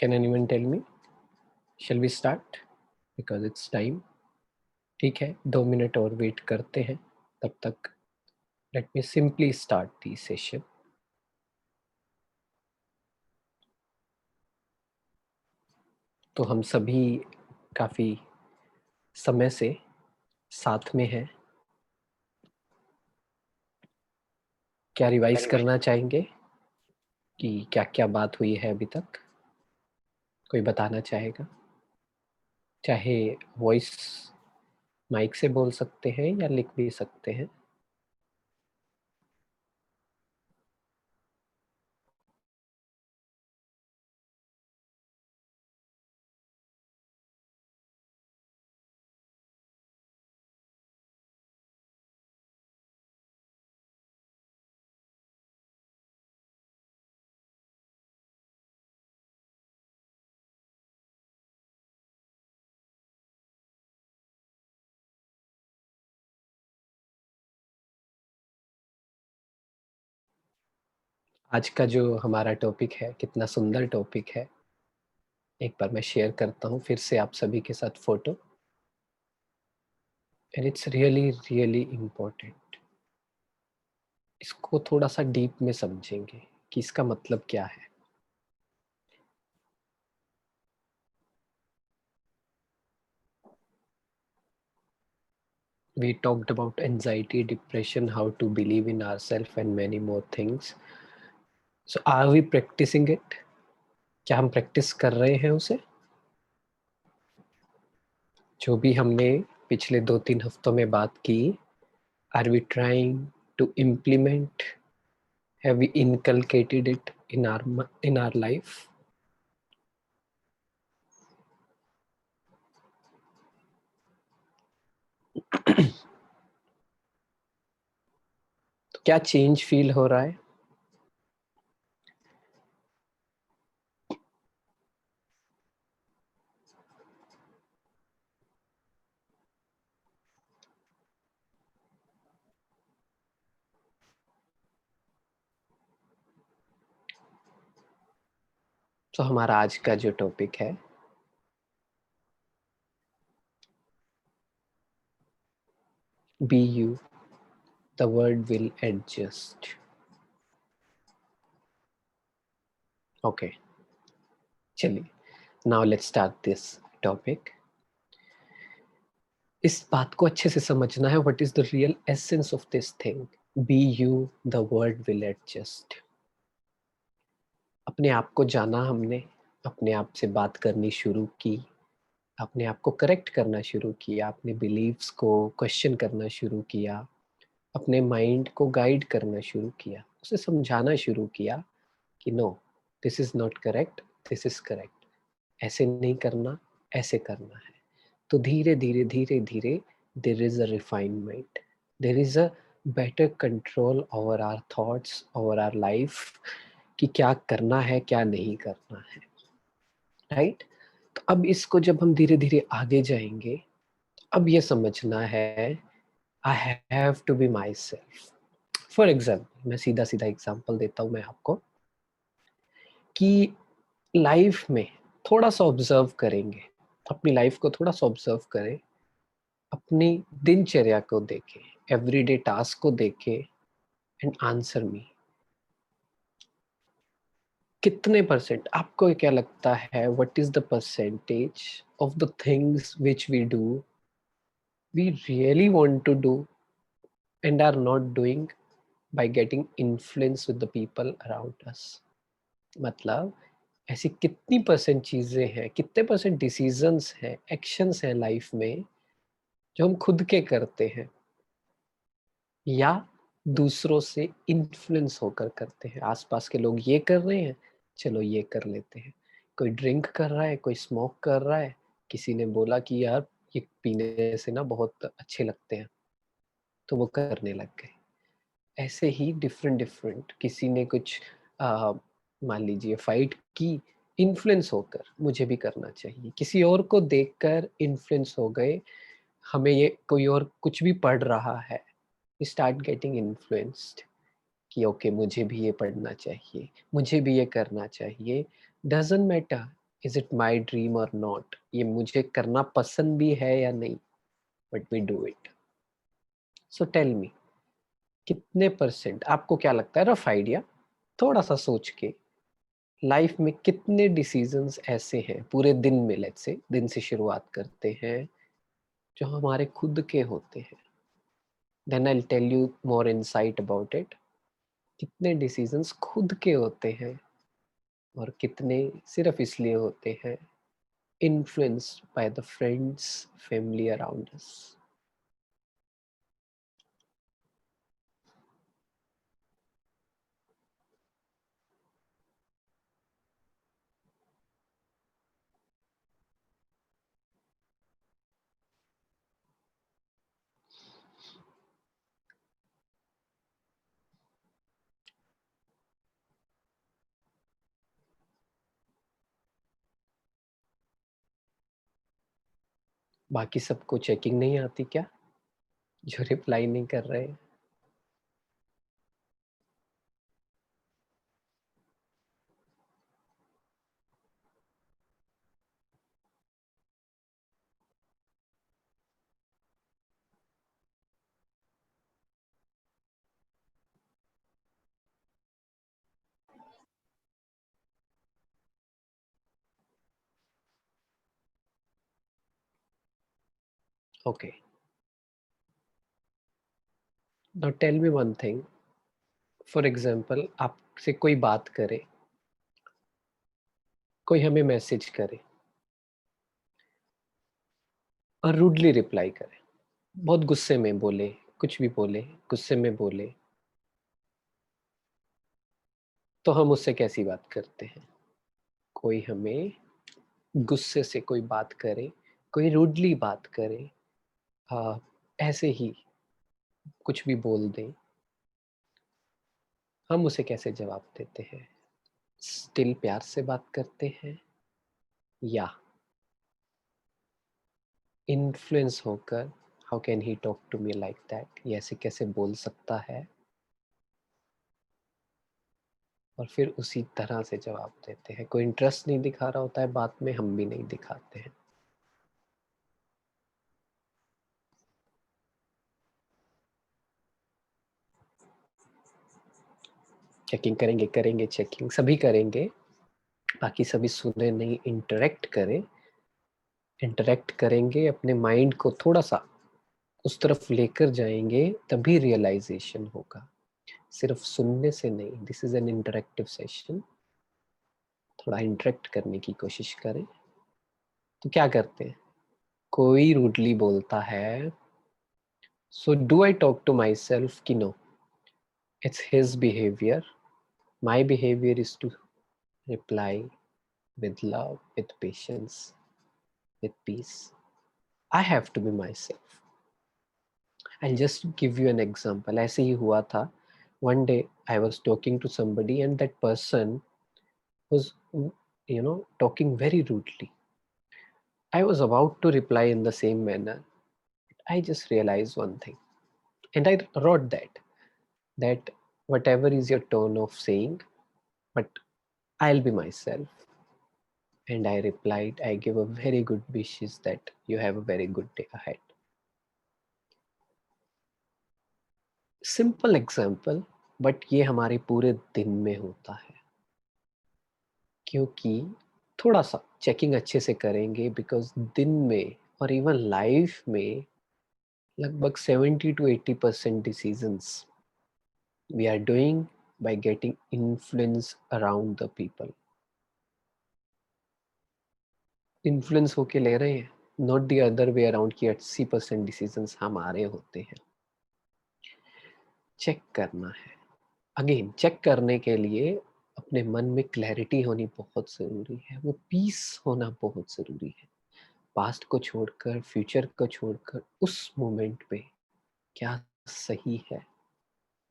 Can anyone tell me? Shall we start? Because it's time. ठीक है, 2 minute और wait करते हैं. तब तक let me simply start the session. तो हम सभी काफ़ी समय से साथ में हैं. क्या रिवाइज करना चाहेंगे कि क्या क्या बात हुई है अभी तक? कोई बताना चाहेगा? चाहे वॉइस माइक से बोल सकते हैं या लिख भी सकते हैं. आज का जो हमारा टॉपिक है, कितना सुंदर टॉपिक है. एक बार मैं शेयर करता हूँ फिर से आप सभी के साथ photo. And it's really really important. इसको थोड़ा सा डीप में समझेंगे कि इसका मतलब क्या है. We talked about anxiety, depression, how to believe in ourselves and many more things. So are we practicing it? क्या हम प्रैक्टिस कर रहे हैं उसे? जो भी हमने पिछले 2-3 हफ्तों में बात की, are we trying to implement? Have we inculcated it in our life? तो क्या चेंज फील हो रहा है? तो हमारा आज का जो टॉपिक है, be you, the world will adjust. Okay, चलिए, now let's start this topic. इस बात को अच्छे से समझना है. What is the real essence of this thing? Be you, the world will adjust. अपने आप को जाना हमने, अपने आप से बात करनी शुरू की, अपने आप को करेक्ट करना शुरू किया, अपने बिलीव्स को क्वेश्चन करना शुरू किया, अपने माइंड को गाइड करना शुरू किया, उसे समझाना शुरू किया कि no, this is not correct, this is correct. ऐसे नहीं करना, ऐसे करना है. तो धीरे धीरे धीरे धीरे there is a refinement, there is a better control over our thoughts, over our life, कि क्या करना है, क्या नहीं करना है. राइट? तो अब इसको जब हम धीरे धीरे आगे जाएंगे, अब ये समझना है, I have to be myself. For example, मैं सीधा सीधा एग्जाम्पल देता हूँ मैं आपको, कि लाइफ में थोड़ा सा ऑब्जर्व करेंगे, अपनी लाइफ को थोड़ा सा ऑब्जर्व करें, अपनी दिनचर्या को देखें, एवरीडे टास्क को देखें, एंड आंसर मी, कितने परसेंट आपको क्या लगता है, what is the percentage of the things which we do, we really want to do and are not doing by getting influence with the people around us. मतलब ऐसी कितनी percent चीजें हैं, कितने परसेंट डिसीजंस हैं, एक्शंस हैं life में जो हम खुद के करते हैं या दूसरों से इन्फ्लुएंस होकर करते हैं. आसपास के लोग ये कर रहे हैं, चलो ये कर लेते हैं. कोई ड्रिंक कर रहा है, कोई स्मोक कर रहा है, किसी ने बोला कि यार ये पीने से ना बहुत अच्छे लगते हैं, तो वो करने लग गए. ऐसे ही डिफरेंट डिफरेंट, किसी ने कुछ मान लीजिए फाइट की, इन्फ्लुएंस होकर मुझे भी करना चाहिए, किसी और को देखकर इन्फ्लुएंस हो गए, हमें ये कोई और कुछ भी पढ़ रहा है, स्टार्ट गेटिंग इन्फ्लुएंस्ड कि ओके मुझे भी ये पढ़ना चाहिए, मुझे भी ये करना चाहिए. Doesn't matter is it my dream और नॉट, ये मुझे करना पसंद भी है या नहीं, but we do it. So tell me, कितने परसेंट आपको क्या लगता है, रफ आइडिया, थोड़ा सा सोच के, लाइफ में कितने डिसीजंस ऐसे हैं पूरे दिन में, लेट्स से दिन से शुरुआत करते हैं, जो हमारे खुद के होते हैं. Then I tell you more insight about it. कितने डिसीजंस खुद के होते हैं और कितने सिर्फ इसलिए होते हैं influenced by the friends, family around us. बाकी सबको चेकिंग नहीं आती क्या, जो रिप्लाई नहीं कर रहे? Okay, now tell me one thing. For example, आपसे कोई बात करे, कोई हमें मैसेज करे और रूडली रिप्लाई करे, बहुत गुस्से में बोले, कुछ भी बोले, गुस्से में बोले, तो हम उससे कैसी बात करते हैं? कोई हमें गुस्से से कोई बात करे, कोई रूडली बात करे, हाँ, ऐसे ही कुछ भी बोल दें, हम उसे कैसे जवाब देते हैं? स्टिल प्यार से बात करते हैं, या इन्फ्लुएंस होकर, how can he talk to me like that, ये ऐसे कैसे बोल सकता है, और फिर उसी तरह से जवाब देते हैं. कोई इंटरेस्ट नहीं दिखा रहा होता है बात में, हम भी नहीं दिखाते हैं. चेकिंग करेंगे, करेंगे चेकिंग, सभी करेंगे, बाकी सभी सुने नहीं, इंटरेक्ट करें. इंटरेक्ट करेंगे, अपने माइंड को थोड़ा सा उस तरफ लेकर जाएंगे, तभी रियलाइजेशन होगा. सिर्फ सुनने से नहीं. This is an interactive session. थोड़ा इंटरेक्ट करने की कोशिश करें. तो क्या करते हैं, कोई रूडली बोलता है, so do I talk to myself कि no, it's his behaviour, my behaviour is to reply with love, with patience, with peace. I have to be myself. I'll just give you an example. ऐसे ही हुआ था. One day I was talking to somebody and that person was, talking very rudely. I was about to reply in the same manner. I just realized one thing, and I wrote that whatever is your tone of saying, but I'll be myself. And I replied, I give a very good wishes that you have a very good day ahead. Simple example, but ये हमारे पूरे दिन में होता है, क्योंकि थोड़ा सा चेकिंग अच्छे से करेंगे, बिकॉज दिन में और इवन लाइफ में लगभग 70 to 80% decisions we are doing by getting influence around the people. Influence होके ले रहे हैं, not the other way around कि 80% डिसीजंस हमारे होते हैं. चेक करना है. अगेन, चेक करने के लिए अपने मन में क्लैरिटी होनी बहुत ज़रूरी है, वो पीस होना बहुत ज़रूरी है. पास्ट को छोड़कर, फ्यूचर को छोड़कर, उस मोमेंट पे क्या सही है,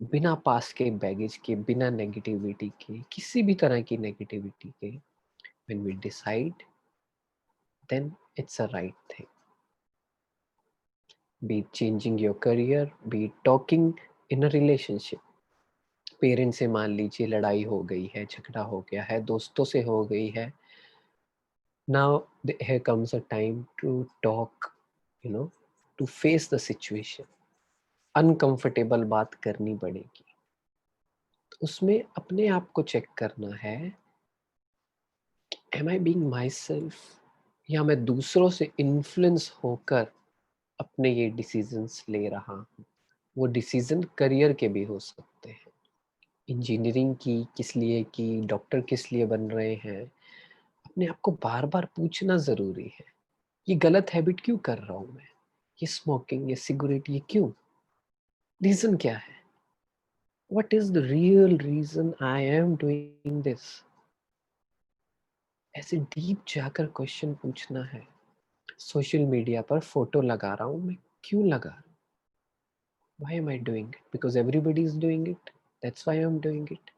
बिना पास्ट के बैगेज के, बिना नेगेटिविटी के, किसी भी तरह की नेगेटिविटी के, when we decide, then it's a right thing. Be it changing your career, be it talking in a relationship. Parents से मान लीजिए लड़ाई हो गई है, झगड़ा हो गया है, दोस्तों से हो गई है, Now here comes a time to talk, you know, to face the situation. Uncomfortable बात करनी पड़ेगी। तो उसमें अपने आप को चेक करना है, am I being myself, या मैं दूसरों से इन्फ्लुएंस होकर अपने ये डिसीजंस ले रहा हूँ। वो डिसीजन करियर के भी हो सकते हैं। इंजीनियरिंग की किस लिए की, डॉक्टर किस लिए बन रहे हैं, अपने आप को बार बार पूछना ज़रूरी है। ये गलत हैबिट क्यों कर रहा हूँ मैं? ये स्मोकिंग, ये सिगरेट, ये क्यों? रीज़न क्या है? What is the real reason I am doing this? ऐसे डीप जाकर क्वेश्चन पूछना है। सोशल मीडिया पर फोटो लगा रहा हूँ, मैं क्यों लगा रहा हूँ? Why am I doing it? Because everybody is doing it, that's why I am doing it.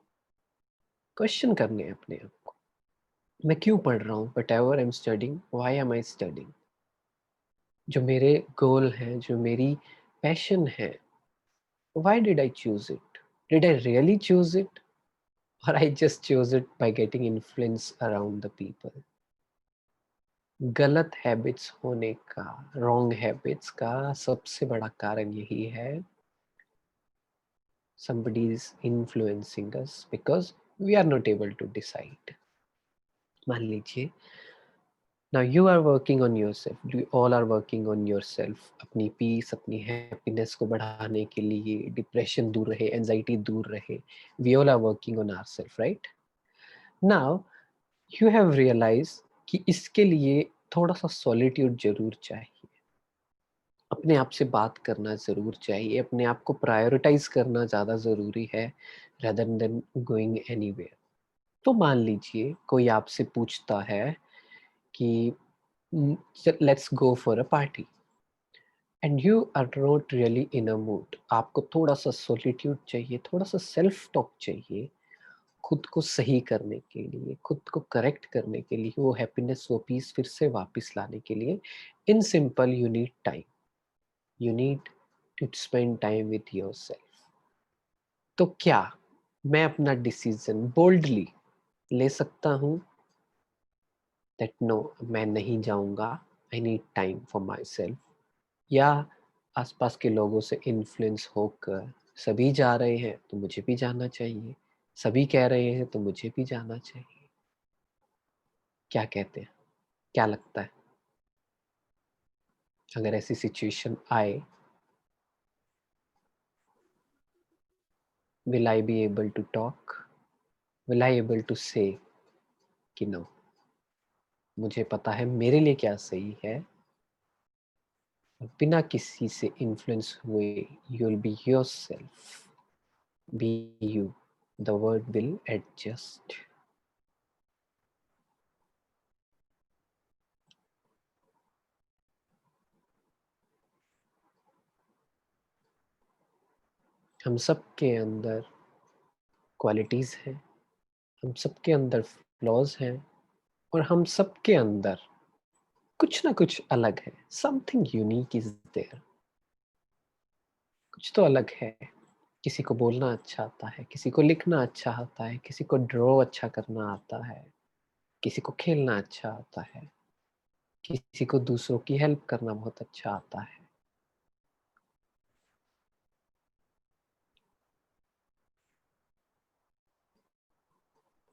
Question करने हैं अपने आप को। मैं क्यों पढ़ रहा हूँ? Whatever I am studying, why am I studying? जो मेरे गोल हैं, जो मेरी पैशन है, why did I choose it? Did I really choose it? Or I just chose it by getting influence around the people? गलत हैबिट्स होने का, wrong habits का सबसे बड़ा कारण यही है, somebody is influencing us because we are not able to decide. मान लीजिए, now you are working on yourself, we all are working on yourself, अपनी पीस, अपनी हैप्पीनेस को बढ़ाने के लिए, डिप्रेशन दूर रहे, एंजाइटी दूर रहे, we all are working on ourselves, right? Now you have realized कि इसके लिए थोड़ा सा सॉलिट्यूड जरूर चाहिए, अपने आप से बात करना ज़रूर चाहिए, अपने आप को प्रायोरिटाइज करना ज़्यादा ज़रूरी है rather than going anywhere. तो मान लीजिए कोई आपसे पूछता है कि let's go for a party and you are not really in a mood, आपको थोड़ा सा सॉलिट्यूड चाहिए, थोड़ा सा सेल्फ टॉक चाहिए, खुद को सही करने के लिए, खुद को करेक्ट करने के लिए, वो हैप्पीनेस, वो पीस फिर से वापस लाने के लिए, in simple you need time, you need to spend time with yourself. तो क्या मैं अपना डिसीजन बोल्डली ले सकता हूँ दैट नो, मैं नहीं जाऊँगा, I need time for my self? या आसपास के लोगों से इन्फ्लुएंस होकर सभी जा रहे हैं तो मुझे भी जाना चाहिए, सभी कह रहे हैं तो मुझे भी जाना चाहिए? क्या कहते हैं? क्या लगता है? अगर ऐसी सिचुएशन आए, will I be able to talk? Will I able to say कि नो, मुझे पता है मेरे लिए क्या सही है, और बिना किसी से इन्फ्लुएंस हुए you will be yourself, be you, the world will adjust. हम सबके अंदर क्वालिटीज़ हैं, हम सबके अंदर फ्लॉज़ हैं, और हम सबके अंदर कुछ ना कुछ अलग है, समथिंग यूनिक इज़ देयर। कुछ तो अलग है। किसी को बोलना अच्छा आता है, किसी को लिखना अच्छा आता है, किसी को ड्रॉ अच्छा करना आता है, किसी को खेलना अच्छा आता है, किसी को दूसरों की हेल्प करना बहुत अच्छा आता है।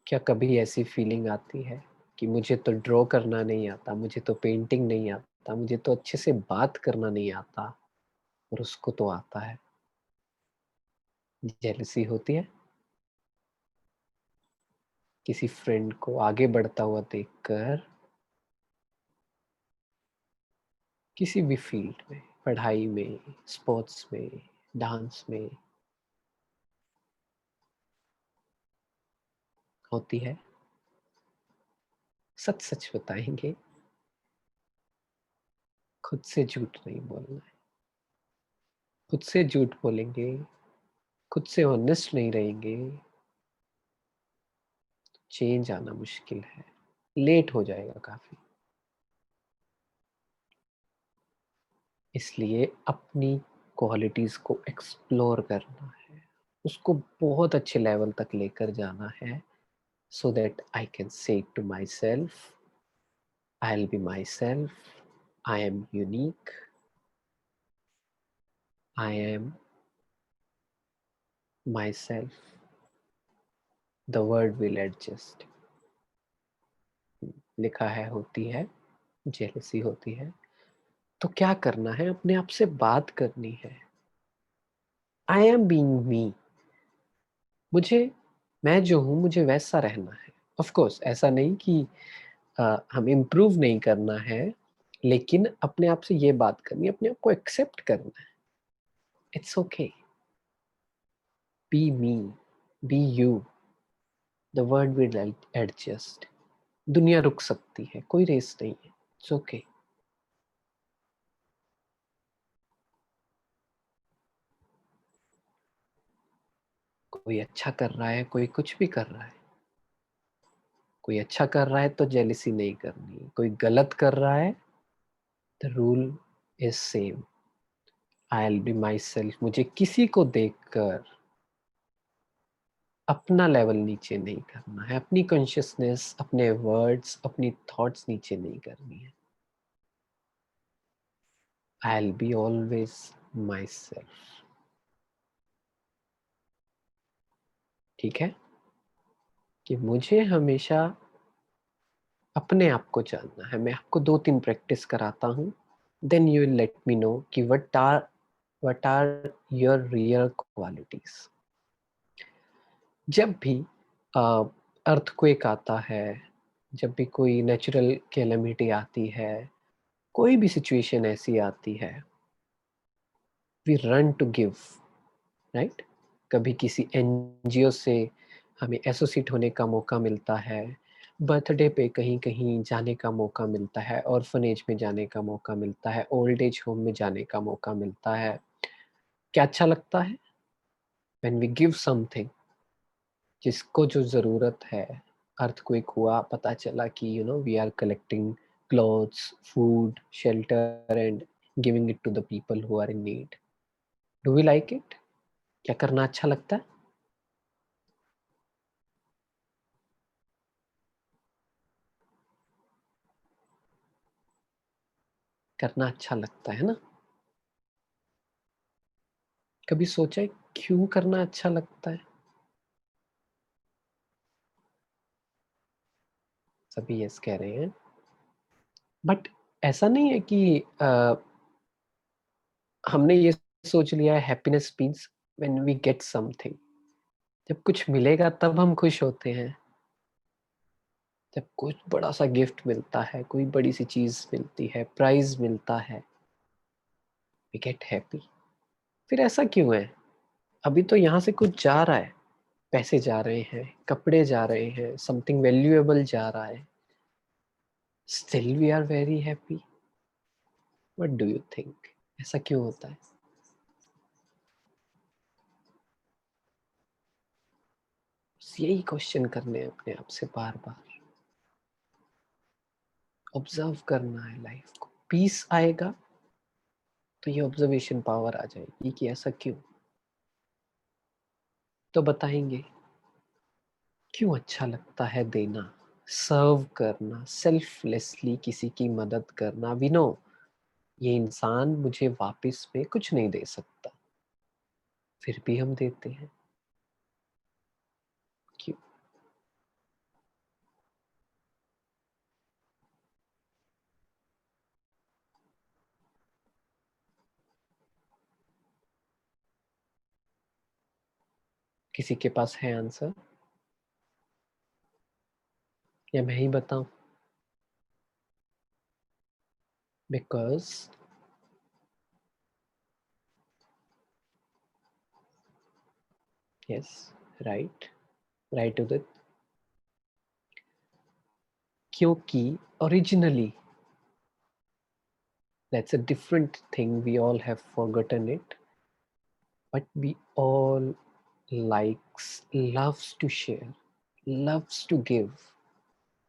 क्या कभी ऐसी फीलिंग आती है कि मुझे तो ड्रॉ करना नहीं आता, मुझे तो पेंटिंग नहीं आता, मुझे तो अच्छे से बात करना नहीं आता, और उसको तो आता है? जेलसी होती है किसी फ्रेंड को आगे बढ़ता हुआ देखकर, किसी भी फील्ड में, पढ़ाई में, स्पोर्ट्स में, डांस में? होती है? सच सच बताएंगे? खुद से झूठ नहीं बोलना है। खुद से झूठ बोलेंगे, खुद से ऑनेस्ट नहीं रहेंगे, चेंज आना मुश्किल है, लेट हो जाएगा काफी। इसलिए अपनी क्वालिटीज को एक्सप्लोर करना है, उसको बहुत अच्छे लेवल तक लेकर जाना है, so that I can say to myself I'll be myself. I am unique. I am myself. The world will adjust. लिखा है होती है, जेलसी होती है, तो क्या करना है? अपने आप से बात करनी है। आई एम बीइंग मी। मुझे, मैं जो हूँ मुझे वैसा रहना है। ऑफ कोर्स ऐसा नहीं कि हम इम्प्रूव नहीं करना है, लेकिन अपने आप से ये बात करनी है, अपने आप को एक्सेप्ट करना है। It's okay, be me, be you, the world will adjust. दुनिया रुक सकती है, कोई रेस नहीं है, इट्स ओके। कोई अच्छा कर रहा है, कोई कुछ भी कर रहा है। कोई अच्छा कर रहा है तो जेलिसी नहीं करनी, कोई गलत कर रहा है, the rule is same. I will be my self. मुझे किसी को देखकर अपना लेवल नीचे नहीं करना है, अपनी कॉन्शियसनेस, अपने वर्ड्स, अपनी थॉट्स नीचे नहीं करनी है। आई will be always my self. ठीक है, कि मुझे हमेशा अपने आप को जानना है। मैं आपको 2-3 प्रैक्टिस कराता हूँ, then you will let me know कि what are your real qualities. जब भी अर्थक्वेक आता है, जब भी कोई नेचुरल कैलेमिटी आती है, कोई भी सिचुएशन ऐसी आती है, we run to give, right? कभी किसी एनजीओ से हमें एसोसिएट होने का मौका मिलता है, बर्थडे पे कहीं कहीं जाने का मौका मिलता है, ऑर्फनेज में जाने का मौका मिलता है, ओल्ड एज होम में जाने का मौका मिलता है। क्या अच्छा लगता है? व्हेन वी गिव समथिंग, जिसको जो ज़रूरत है। अर्थक्वेक हुआ, पता चला कि we are collecting clothes, food, shelter and giving it to the people who are in need. Do we like it? क्या करना अच्छा लगता है? करना अच्छा लगता है ना? कभी सोचा है क्यों करना अच्छा लगता है? सभी यस कह रहे हैं, बट ऐसा नहीं है कि हमने ये सोच लिया है happiness means when we get something. जब कुछ मिलेगा तब हम खुश होते हैं। जब कुछ बड़ा सा गिफ्ट मिलता है, कोई बड़ी सी चीज मिलती है, प्राइज मिलता है, वी गेट हैप्पी। फिर ऐसा क्यों है? अभी तो यहाँ से कुछ जा रहा है, पैसे जा रहे हैं, कपड़े जा रहे हैं, समथिंग वैल्यूएबल जा रहा है, still we are very happy. What do you think? ऐसा क्यों होता है? बस यही क्वेश्चन करने हैं अपने आप से बार बार। ऑब्जर्व करना है लाइफ को। पीस आएगा तो ये ऑब्जर्वेशन पावर आ जाएगी कि ऐसा क्यों। तो बताएंगे क्यों अच्छा लगता है देना, सर्व करना, सेल्फलेसली किसी की मदद करना। वी नो ये इंसान मुझे वापस में कुछ नहीं दे सकता, फिर भी हम देते हैं। क्यों? किसी के पास है आंसर या मैं ही बताऊं? बिकॉज यस, राइट, राइट उदित। क्योंकि originally, that's a different thing, we all have forgotten it, but we all likes, loves to share, loves to give.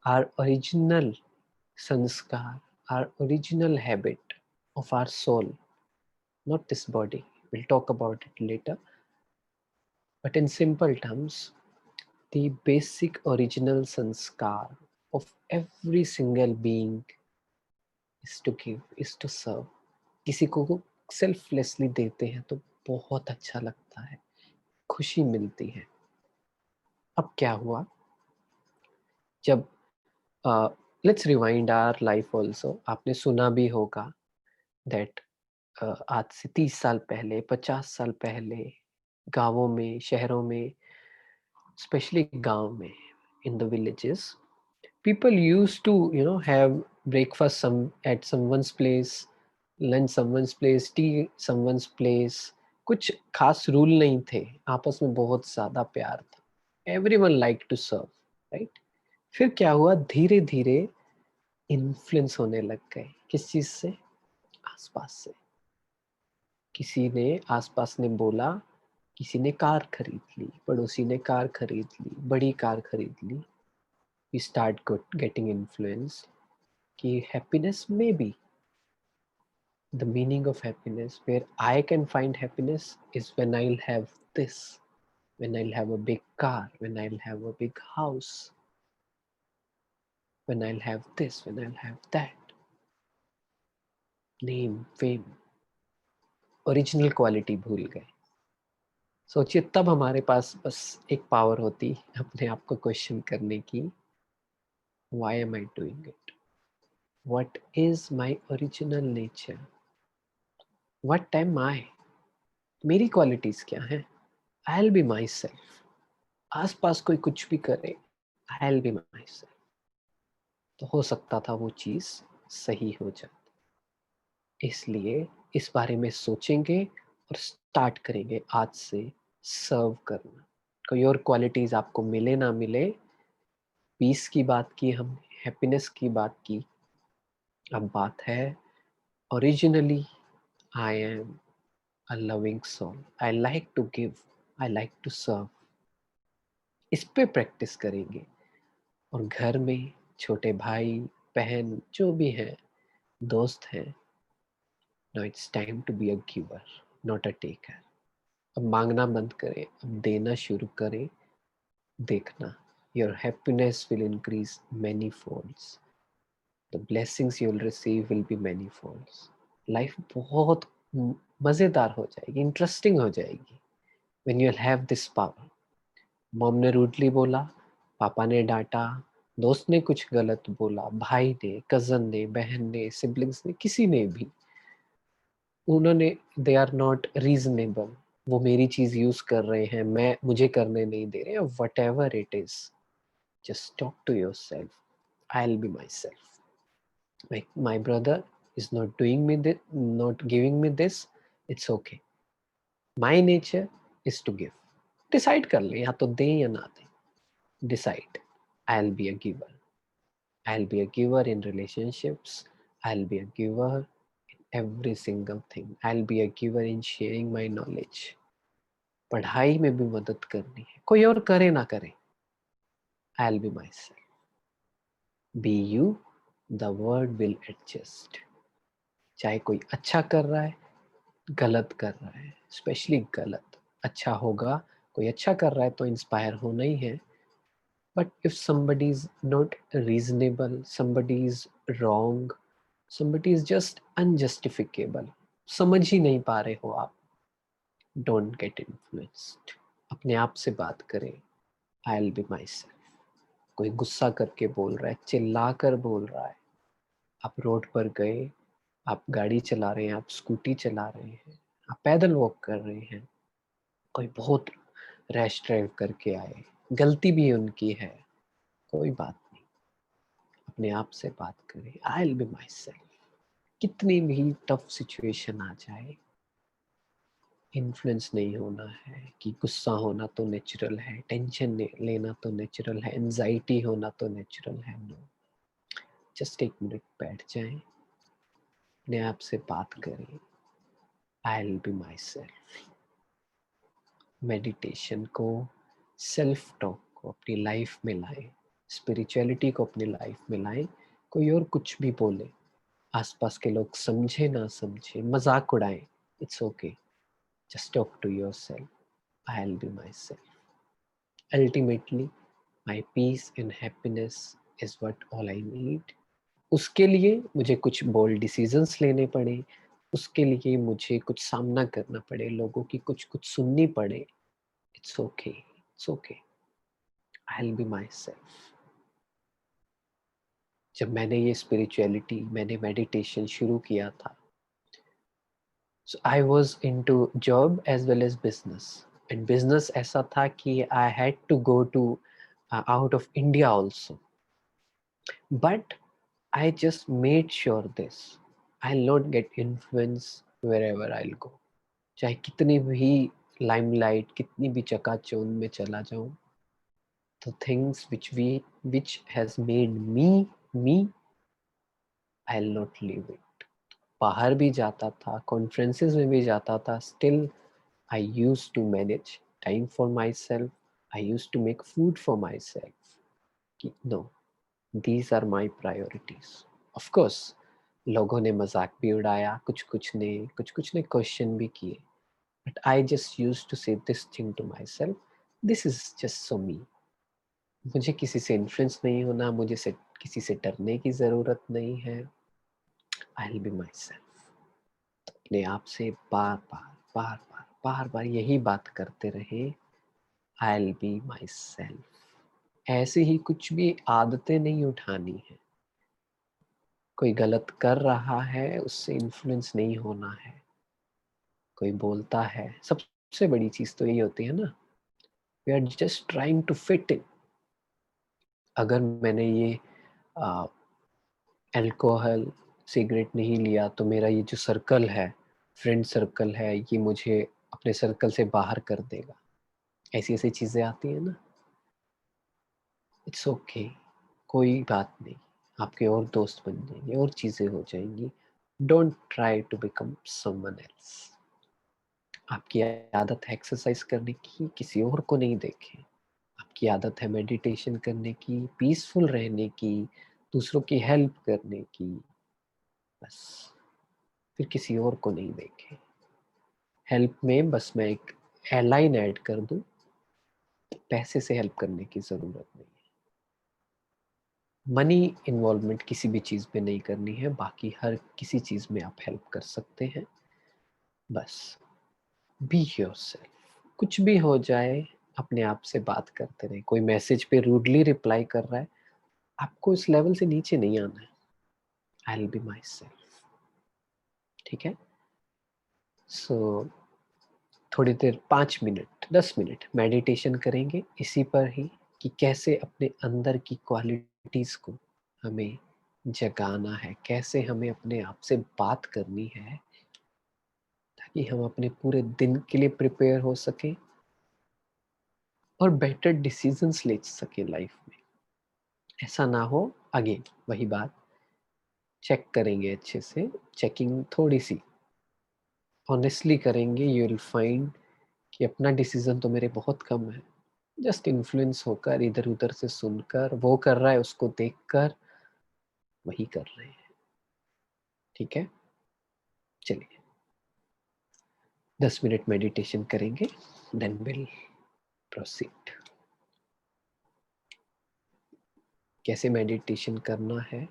Our original sanskar, our original habit of our soul, not this body. We'll talk about it later. But in simple terms, the basic original sanskar of every single being is to give, is to serve. किसी को selflessly देते हैं तो बहुत अच्छा लगता है, खुशी मिलती है। अब क्या हुआ, जब let's rewind our life also. आपने सुना भी होगा दैट आज से 30 साल पहले, 50 साल पहले गांवों में, शहरों में, स्पेशली गांव में, in the villages, people used to have breakfast at someone's place, lunch someone's place, tea someone's place. कुछ खास रूल नहीं थे, आपस में बहुत ज्यादा प्यार था, everyone liked to serve, right? फिर क्या हुआ, धीरे धीरे इन्फ्लुएंस होने लग गए, किस चीज से, आसपास से। किसी ने आसपास ने बोला, किसी ने कार खरीद ली, पड़ोसी ने कार खरीद ली, बड़ी कार खरीद ली, we start getting influenced कि happiness may be the meaning of happiness, where I can find happiness is when I'll have this, when I'll have a big car, when I'll have a big house, when I'll have this, when I'll have that. Name, fame, original quality भूल गए। सोचिए, तब हमारे पास बस एक power होती अपने आप को क्वेश्चन करने की, why am I doing it, what is my original nature, what am I, मेरी क्वालिटीज क्या हैं। I will be myself. आसपास कोई कुछ भी करे, I will be myself. तो हो सकता था वो चीज सही हो जाए। इसलिए इस बारे में सोचेंगे और स्टार्ट करेंगे आज से सर्व करना। कोई और क्वालिटीज आपको मिले ना मिले, पीस की बात की हम, हैप्पीनेस की बात की, अब बात है originally I am a loving soul, I like to give, I like to serve. इस पे प्रैक्टिस करेंगे और घर में छोटे भाई बहन जो भी हैं, दोस्त हैं, now it's time to be a giver, not a taker. अब मांगना बंद करें, अब देना शुरू करें। देखना, your happiness will increase many folds, the blessings you will receive will be many folds. Life बहुत मजेदार हो जाएगी, इंटरेस्टिंग हो जाएगी when you will have this power. Mom ने रूडली बोला, पापा ने डांटा, दोस्त ने कुछ गलत बोला, भाई ने, कजन ने, बहन ने, सिबलिंग्स ने, किसी ने भी, उन्होंने, दे आर नॉट रीजनेबल, वो मेरी चीज यूज कर रहे हैं, मैं, मुझे करने नहीं दे रहे, whatever it is, just talk to yourself, I will be myself. My brother is not doing me this, not giving me this, it's okay, my nature is to give. Decide कर ले, या तो दे या ना दे, decide, I'll be a giver. I'll be a giver in relationships. I'll be a giver in every single thing. I'll be a giver in sharing my knowledge. पढ़ाई में भी मदद करनी है, कोई और करे ना करे, I'll be myself. Be you, the world will adjust. चाहे कोई अच्छा कर रहा है, गलत कर रहा है, स्पेशली गलत, अच्छा होगा, कोई अच्छा कर रहा है तो इंस्पायर होना ही है। But if somebody is not reasonable, somebody is wrong, somebody is just unjustifiable, समझ ही नहीं पा रहे हो आप, don't get influenced. अपने आप से बात करें, I'll be myself. कोई गुस्सा करके बोल रहा है, चिल्ला कर बोल रहा है, आप रोड पर गए, आप गाड़ी चला रहे हैं, आप स्कूटी चला रहे हैं, आप पैदल वॉक कर रहे हैं, कोई बहुत रैश ड्राइव करके आए, गलती भी उनकी है, कोई बात नहीं, अपने आप से बात करें, आई विल बी माई सेल्फ। कितनी भी टफ सिचुएशन आ जाए, इन्फ्लुएंस नहीं होना है कि गुस्सा होना तो नेचुरल है, टेंशन लेना तो नेचुरल है, एंजाइटी होना तो नेचुरल है। नो, जस्ट एक मिनट बैठ जाएं, अपने आप से बात करें, आई will be my self. Meditation को, सेल्फ टॉक को अपनी लाइफ में लाएं, स्पिरिचुअलिटी को अपनी लाइफ में लाएं। कोई और कुछ भी बोले, आसपास के लोग समझे ना समझे, मजाक उड़ाएं, it's okay, just talk to yourself, I will be myself. Ultimately my peace and happiness is what all I need, उसके लिए मुझे कुछ बोल्ड डिसीजंस लेने पड़े, उसके लिए मुझे कुछ सामना करना पड़े, लोगों की कुछ सुननी पड़े। It's okay, it's okay, I will be myself. जब मैंने ये स्पिरिचुअलिटी, मैंने मेडिटेशन शुरू किया था, so I was into job as well as business. And business ऐसा था कि I had to go to out of India also, but I just made sure this. I'll not get influence wherever I'll go. चाहे कितनी भी limelight, कितनी भी चकाचौंध में चला जाऊं, the things which has made me, I'll not leave it. बाहर भी जाता था, कॉन्फ्रेंसेस में भी जाता था, still I used to manage time for myself. I used to make food for myself. कि no, these are my priorities. Of course, लोगों ने मजाक भी उड़ाया, कुछ कुछ ने क्वेश्चन भी किए, but I just use to say this thing to myself, this is just so me. मुझे किसी से इन्फ्लुएंस नहीं होना, मुझे से किसी से डरने की ज़रूरत नहीं है। आई विल बी माई सेल्फ। अपने आप से बार बार यही बात करते रहे, आई विल बी माई सेल्फ। ऐसे ही कुछ भी आदतें नहीं उठानी है। कोई गलत कर रहा है, उससे इन्फ्लुएंस नहीं होना है। कोई बोलता है, सबसे बड़ी चीज तो यही होती है ना, we are just trying to fit in. अगर मैंने ये अल्कोहल, सिगरेट नहीं लिया तो मेरा ये जो सर्कल है, फ्रेंड सर्कल है, ये मुझे अपने सर्कल से बाहर कर देगा। ऐसी ऐसी चीजें आती है ना। इट्स ओके, कोई बात नहीं, आपके और दोस्त बन जाएंगे और चीजें हो जाएंगी। Don't try to become someone else. आपकी आदत है एक्सरसाइज करने की, किसी और को नहीं देखें। आपकी आदत है मेडिटेशन करने की, पीसफुल रहने की, दूसरों की हेल्प करने की, बस। फिर किसी और को नहीं देखें। हेल्प में बस मैं एक लाइन ऐड कर दूं, पैसे से हेल्प करने की ज़रूरत नहीं है। मनी इन्वॉल्वमेंट किसी भी चीज़ में नहीं करनी है, बाकी हर किसी चीज़ में आप हेल्प कर सकते हैं। बस बी योरसेल्फ। कुछ भी हो जाए, अपने आप से बात करते रहे। कोई मैसेज पे रूडली रिप्लाई कर रहा है, आपको इस लेवल से नीचे नहीं आना है। आई विल बी माई सेल्फ। ठीक है। सो थोड़ी देर, 5 मिनट 10 मिनट मेडिटेशन करेंगे इसी पर ही, कि कैसे अपने अंदर की क्वालिटीज को हमें जगाना है, कैसे हमें अपने आप से बात करनी है, ताकि हम अपने पूरे दिन के लिए प्रिपेयर हो सके और बेटर डिसीजंस ले सके लाइफ में। ऐसा ना हो, अगेन वही बात, चेक करेंगे अच्छे से, चेकिंग थोड़ी सी ऑनेस्टली करेंगे, यू विल फाइंड कि अपना डिसीजन तो मेरे बहुत कम है। जस्ट इन्फ्लुएंस होकर, इधर उधर से सुनकर, वो कर रहा है उसको देखकर वही कर रहे हैं। ठीक है, चलिए 10 मिनट मेडिटेशन करेंगे, देन विल प्रोसीड। कैसे मेडिटेशन करना है?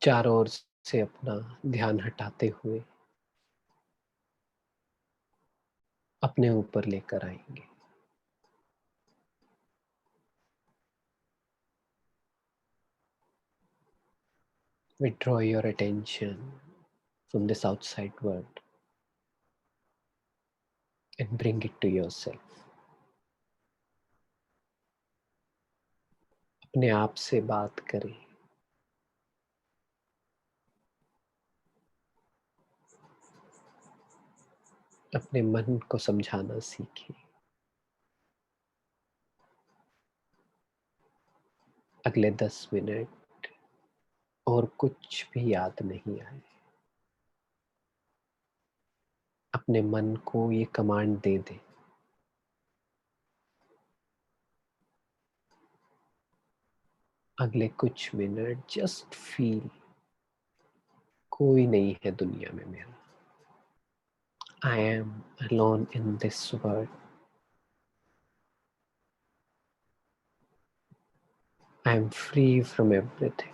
चारों ओर से अपना ध्यान हटाते हुए अपने ऊपर लेकर आएंगे। Withdraw your attention from this outside world. and bring it to yourself. अपने आप से बात करें. अपने मन को समझाना सीखें. अगले 10 मिनट और कुछ भी याद नहीं आए, अपने मन को ये कमांड दे दे, अगले कुछ मिनट जस्ट फील, कोई नहीं है दुनिया में मेरा. I am alone in this world. I am free from everything.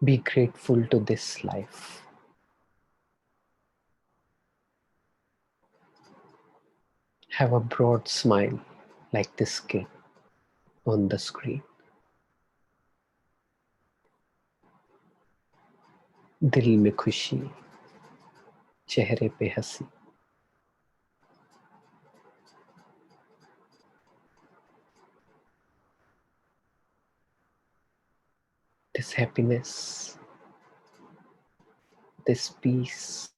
Be grateful to this life. Have a broad smile like this kid on the screen. दिल में खुशी, चेहरे पे हंसी. This happiness, this peace,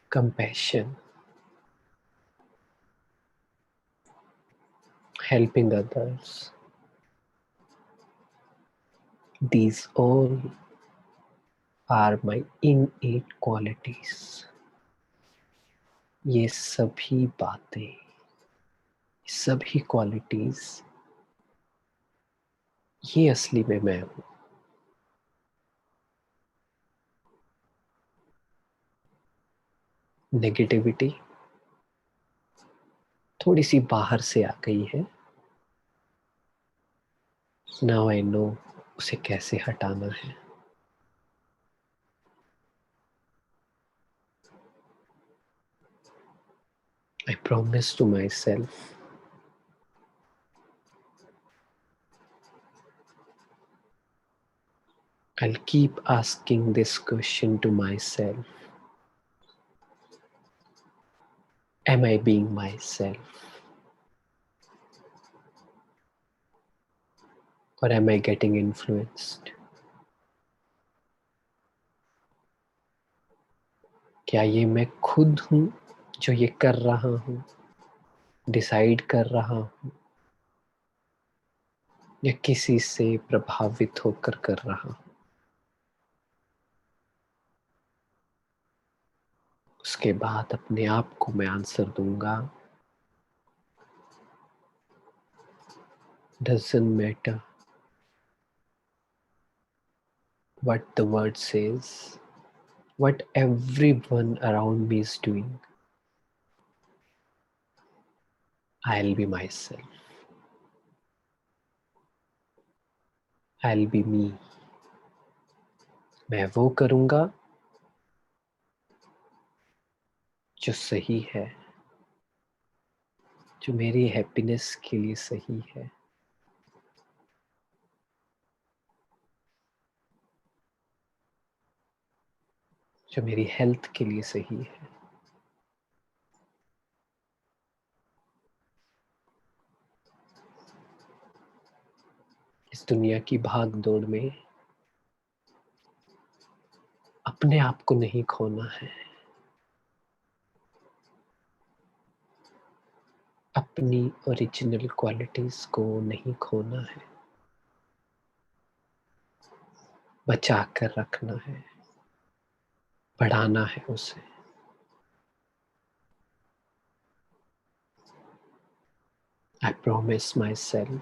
compassion, helping others, these all are my innate qualities. ये सभी बातें, सभी क्वालिटीज, ये असली में मैं हूं. नेगेटिविटी थोड़ी सी बाहर से आ गई है. नाउ आई नो उसे कैसे हटाना है. I promise to myself I'll keep asking this question to myself. Am I being myself? Or am I getting influenced? क्या ये मैं खुद हूं जो ये कर रहा हूं, डिसाइड कर रहा हूं, या किसी से प्रभावित होकर कर रहा हूं? उसके बाद अपने आप को मैं आंसर दूंगा. Doesn't matter what the word says, what everyone around me is doing. I'll be myself. I'll be me. मैं वो करूंगा जो सही है, जो मेरी हैप्पीनेस के लिए सही है, जो मेरी हेल्थ के लिए सही है. इस दुनिया की भाग दौड़ में अपने आप को नहीं खोना है, अपनी ओरिजिनल क्वालिटीज को नहीं खोना है, बचा कर रखना है, बढ़ाना है उसे. I promise myself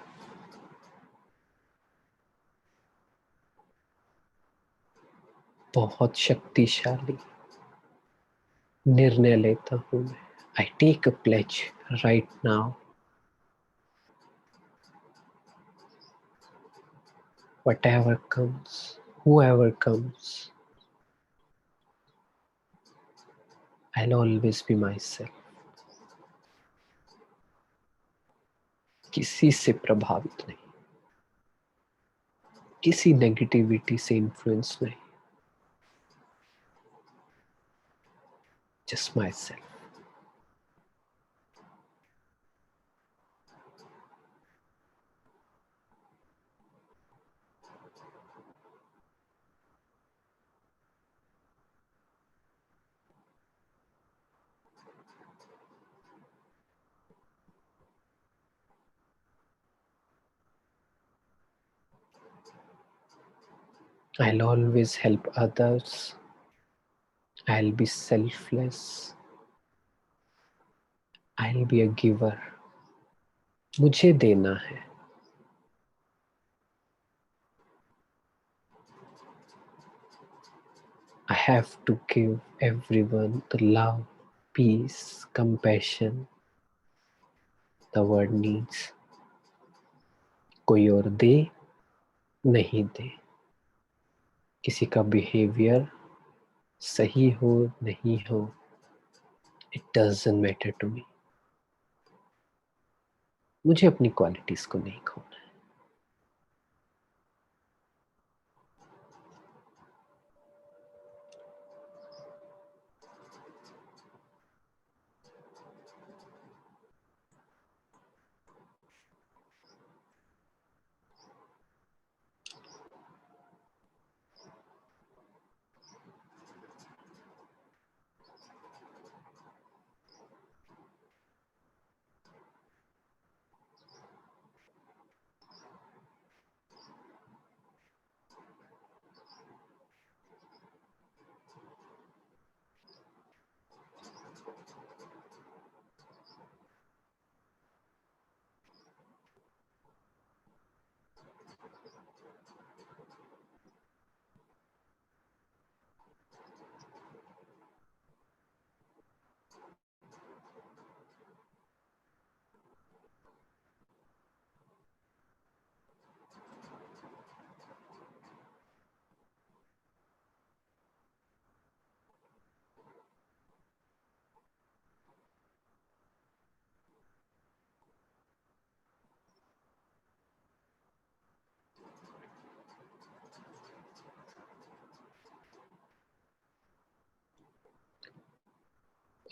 बहुत शक्तिशाली निर्णय लेता हूं मैं. I take a pledge right now. Whatever comes, whoever comes, I'll always be myself. किसी से प्रभावित नहीं, किसी नेगेटिविटी से इन्फ्लुएंस नहीं, just myself. I'll always help others. I'll be selfless. I'll be a giver. मुझे देना है. I have to give everyone the love, peace, compassion the world needs. कोई और दे, नहीं दे. किसी का बिहेवियर सही हो, नहीं हो, it doesn't matter to me. मुझे अपनी क्वालिटीज को नहीं खोना है.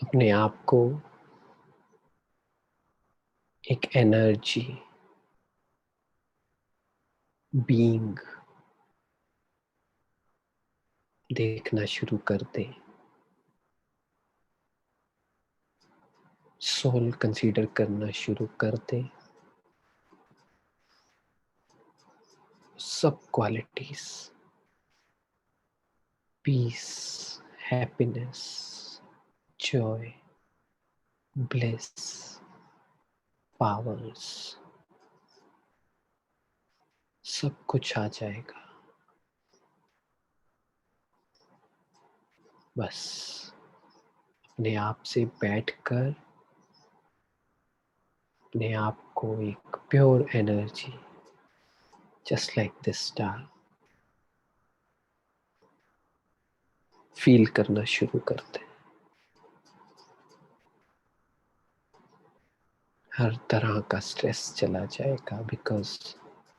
अपने आप को एक एनर्जी, बीइंग देखना शुरू कर दे. सोल कंसीडर करना शुरू कर दे. सब qualities, peace, happiness, joy, bliss, powers, सब कुछ आ जाएगा. बस अपने आप से बैठकर अपने आप को एक pure energy, just like this star, feel करना शुरू करते हैं. हर तरह का स्ट्रेस चला जाएगा, बिकॉज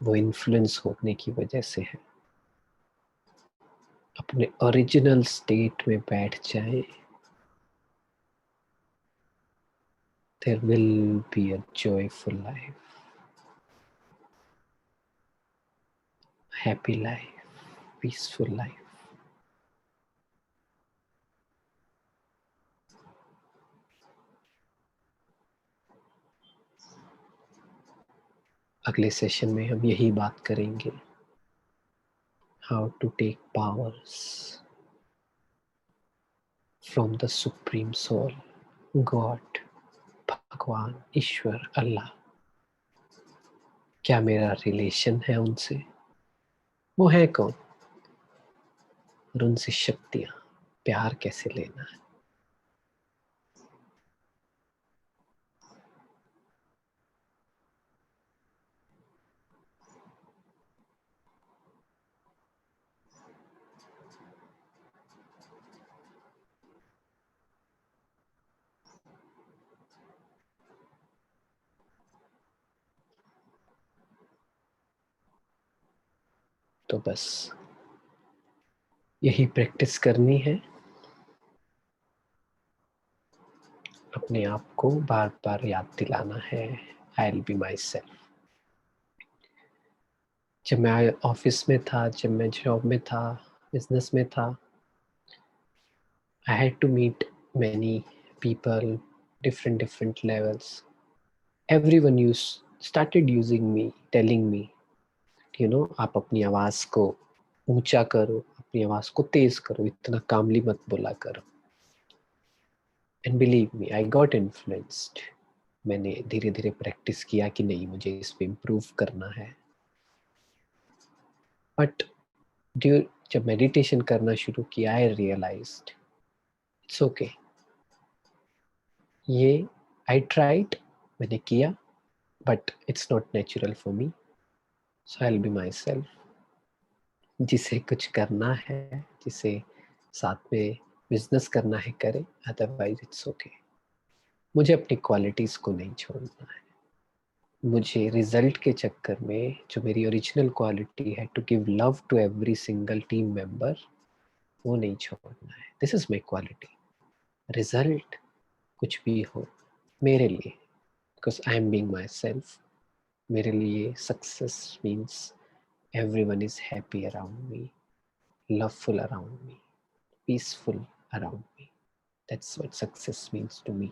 वो इन्फ्लुएंस होने की वजह से है. अपने ओरिजिनल स्टेट में बैठ जाए. There will be a joyful life, happy life, peaceful life. अगले सेशन में हम यही बात करेंगे. How to take powers from the Supreme Soul, God, भगवान, ईश्वर, अल्लाह. क्या मेरा रिलेशन है उनसे? वो है कौन? और उनसे शक्तियां, प्यार कैसे लेना है? तो बस यही प्रैक्टिस करनी है, अपने आप को बार बार याद दिलाना है, आई विल बी माई सेल्फ। जब मैं ऑफिस में था, जब मैं जॉब में था, बिजनेस में था, I had to meet many people, different levels. Everyone started using me, telling me, आप अपनी आवाज को ऊंचा करो, अपनी आवाज को तेज करो, इतना कामली मत बोला करो। And believe me, I got influenced. मैंने धीरे धीरे प्रैक्टिस किया कि नहीं, मुझे इस पे इम्प्रूव करना है। बट जब मेडिटेशन करना शुरू किया, आई रियलाइज्ड इट्स ओके। ये आई ट्राइड, मैंने किया, but it's not natural for me, so I will be my self. जिसे कुछ करना है, जिसे साथ में बिजनेस करना है, करे, अदरवाइज इट्स ओके। मुझे अपनी क्वालिटीज को नहीं छोड़ना है। मुझे रिजल्ट के चक्कर में जो मेरी ओरिजिनल क्वालिटी है, to give love to every single team member, वो नहीं छोड़ना है। This is my quality. Result कुछ भी हो मेरे लिए, because I am being myself, मेरे लिए success means everyone is happy around me, loveful around me, peaceful around me. That's what success means to me.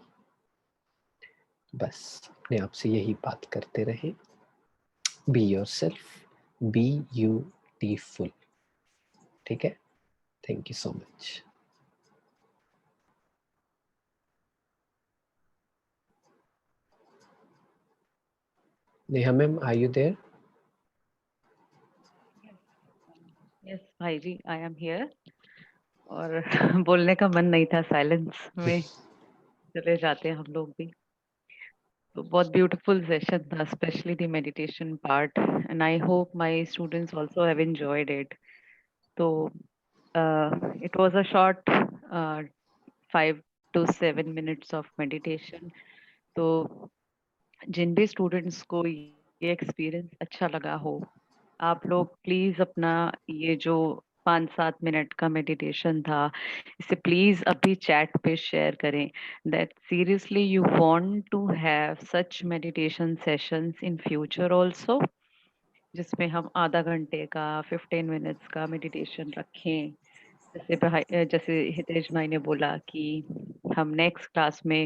बस अपने आप से यही बात करते रहे। Be yourself, be beautiful. ठीक है, thank you so much. Neha ma'am, are you there? Yes भाई जी, आई एम हियर। और बोलने का मन नहीं था, साइलेंस में चले जाते हैं हम लोग भी। तो बहुत ब्यूटीफुल सेशन था, specially the meditation part, and I hope my students also have enjoyed it. तो it was a short 5 to 7 minutes of meditation. तो जिन भी स्टूडेंट्स को ये एक्सपीरियंस अच्छा लगा हो, आप लोग प्लीज अपना ये जो 5-7 मिनट का मेडिटेशन था, इसे प्लीज अभी चैट पे शेयर करें, that seriously you want to have such meditation sessions in future also, जिसमें हम आधा घंटे का 15 मिनट्स का मेडिटेशन रखें। जैसे हितेश भाई ने बोला कि हम नेक्स्ट क्लास में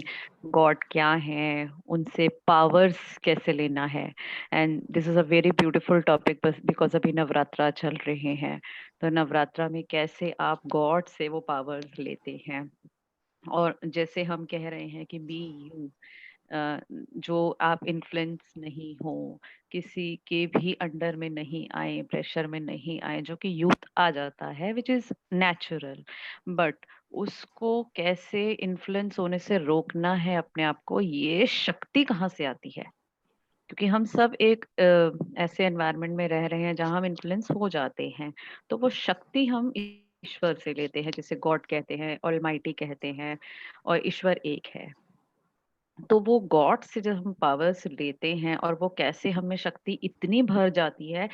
गॉड क्या है, उनसे पावर्स कैसे लेना है, and this is a very beautiful topic, बस बिकॉज अभी नवरात्रा चल रहे हैं। तो नवरात्रा में कैसे आप गॉड से वो पावर्स लेते हैं, और जैसे हम कह रहे हैं कि बी यू, जो आप इन्फ्लुएंस नहीं हो, किसी के भी अंडर में नहीं आए, प्रेशर में नहीं आए, जो कि यूथ आ जाता है विच इज नेचुरल, बट उसको कैसे इन्फ्लुएंस होने से रोकना है अपने आप को, ये शक्ति कहाँ से आती है? क्योंकि हम सब एक ऐसे एनवायरनमेंट में रह रहे हैं जहां हम इन्फ्लुएंस हो जाते हैं। तो वो शक्ति हम ईश्वर से लेते हैं, जिसे गॉड कहते हैं, ऑलमाइटी कहते हैं, और ईश्वर एक है। तो वो गॉड से जब हम पावर्स लेते हैं, और वो कैसे हमें शक्ति इतनी भर जाती है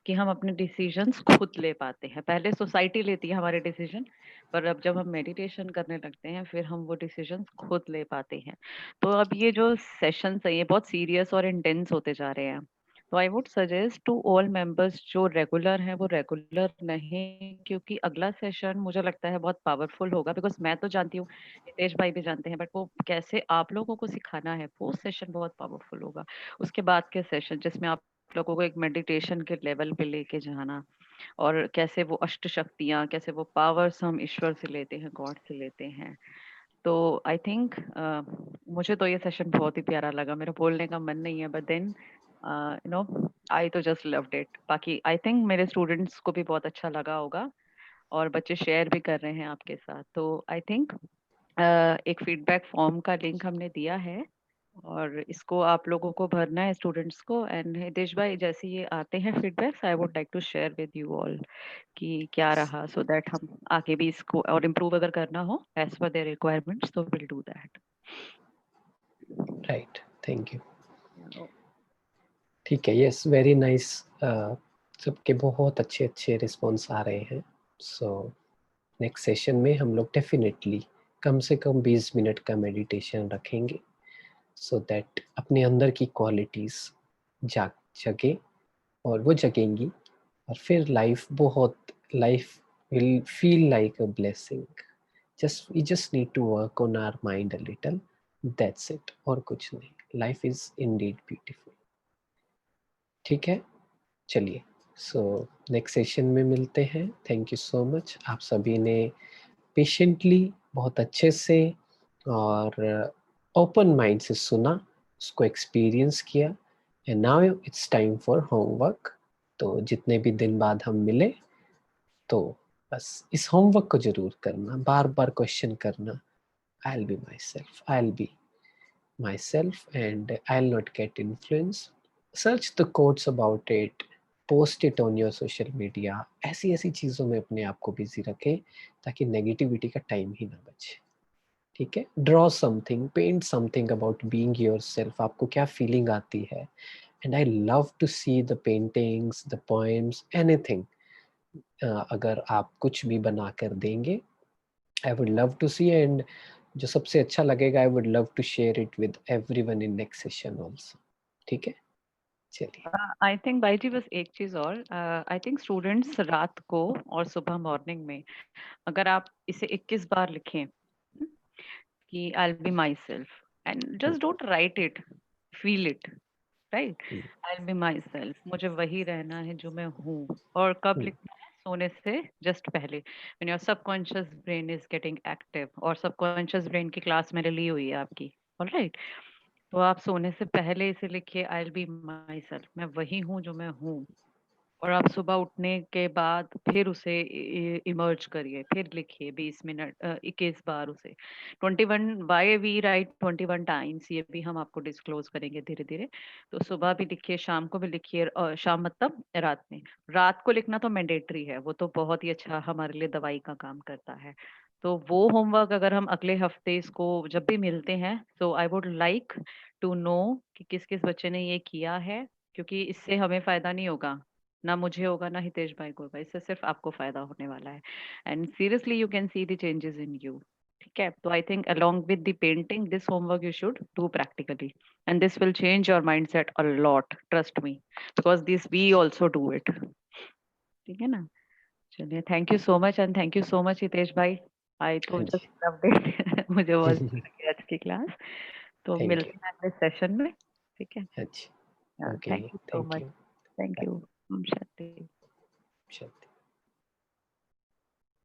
कि हम अपने डिसीजंस खुद ले पाते हैं। पहले सोसाइटी लेती है हमारे डिसीजन, पर अब जब हम मेडिटेशन करने लगते हैं, फिर हम वो डिसीजंस खुद ले पाते हैं। तो अब ये जो सेशंस है, ये बहुत सीरियस और इंटेंस होते जा रहे हैं। तो I would suggest to all members, जो रेगुलर हैं वो रेगुलर नहीं, क्योंकि अगला सेशन मुझे लगता है बहुत पावरफुल होगा, बिकॉज मैं तो जानती हूँ, हितेश भाई भी जानते हैं, बट वो कैसे आप लोगों को सिखाना है, वो सेशन बहुत पावरफुल होगा। उसके बाद के सेशन जिसमें आप लोगों को एक मेडिटेशन के लेवल पे लेके जाना, और कैसे वो अष्ट शक्तियाँ, कैसे वो पावर्स हम ईश्वर से लेते हैं, गॉड से लेते हैं। तो आई थिंक मुझे तो ये सेशन बहुत ही प्यारा लगा। मेरा बोलने का मन नहीं है, बट देन नो, आई तो जस्ट लव्ड इट। बाकी आई थिंक मेरे स्टूडेंट्स को भी बहुत अच्छा लगा होगा, और बच्चे शेयर भी कर रहे हैं आपके साथ। तो आई थिंक एक फीडबैक फॉर्म का लिंक हमने दिया है, और इसको आप लोगों को भरना है, स्टूडेंट्स को। एंड हितेश भाई, जैसे ये आते हैं feedbacks, I would like to share with you all कि क्या रहा, सो दैट हम आगे भी इसको और इम्प्रूव अगर करना हो एज पर देयर रिक्वायरमेंट्स, तो will do that. Right, thank you. ठीक है, यस, वेरी नाइस सबके बहुत अच्छे अच्छे रिस्पॉन्स आ रहे हैं। सो नेक्स्ट सेशन में हम लोग डेफिनेटली कम से कम 20 मिनट का मेडिटेशन रखेंगे, सो दैट अपने अंदर की क्वालिटीज़ जगे और वो जगेंगी, और फिर life will feel like a blessing. We just need to work on our mind a little, that's it, और कुछ नहीं। Life is indeed beautiful. ठीक है, चलिए, सो नेक्स्ट सेशन में मिलते हैं। थैंक यू सो मच, आप सभी ने पेशेंटली बहुत अच्छे से और ओपन माइंड से सुना, उसको एक्सपीरियंस किया। And now it's time for homework. तो जितने भी दिन बाद हम मिले, तो बस इस होमवर्क को जरूर करना, बार बार क्वेश्चन करना। आई will be my self and I will not gate influence. Search the quotes about it, post it on your social media. ऐसी ऐसी चीज़ों में अपने आप को बिजी रखें ताकि नेगेटिविटी का टाइम ही ना बचे। ठीक है, draw something, paint something about being yourself. आपको क्या फीलिंग आती है? And I love to see the paintings, the poems, anything. अगर आप कुछ भी बना कर देंगे, I would love to see. And जो सबसे अच्छा लगेगा, I would love to share it with everyone in next session also. ठीक है, चलिए। आई थिंक भाई जी बस एक चीज और, आई थिंक स्टूडेंट्स रात को और सुबह मॉर्निंग में अगर आप इसे 21 बार लिखें कि आई will be my self, and just don't write it, feel it, right. I will be my self, मुझे वही रहना है जो मैं हूँ। और कब लिखना है? सोने से जस्ट पहले, when your subconscious brain is getting active, और सबकॉन्शियस ब्रेन की क्लास मैंने ली हुई है आपकी, ऑलराइट। तो आप सोने से पहले इसे लिखिए, आई विल बी माई सेल्फ, मैं वही हूँ जो मैं हूँ। और आप सुबह उठने के बाद फिर उसे इमर्ज करिए, फिर लिखिए 20 मिनट, 21 बार उसे। 21, वाई वी राइट 21 टाइम्स, ये भी हम आपको डिस्क्लोज करेंगे धीरे धीरे। तो सुबह भी लिखिए, शाम को भी लिखिए, शाम मतलब रात में। रात को लिखना तो मैंडेटरी है, वो तो बहुत ही अच्छा हमारे लिए दवाई का काम करता है। तो वो होमवर्क अगर हम अगले हफ्ते इसको जब भी मिलते हैं, तो I would like to know कि किस किस बच्चे ने ये किया है, क्योंकि इससे हमें फायदा नहीं होगा, ना मुझे होगा ना हितेश भाई को होगा, इससे सिर्फ आपको फायदा होने वाला है। And seriously you can see the changes in you. ठीक है, तो I think along with the painting this homework you should do practically, and this will change your mindset a lot, trust me, because this we also do it. ठीक है ना। चलिए, thank you so much, and thank you so much Hitesh भाई। I तो हाँ just ji. Loved it मुझे बहुत अच्छी लगी आज की क्लास। तो थैंक यू। मिलते हैं अगले सेशन में। ठीक है, हाँ जी। Okay, thank you so thank much. You. Thank bye. You. ओम शांति। शांति।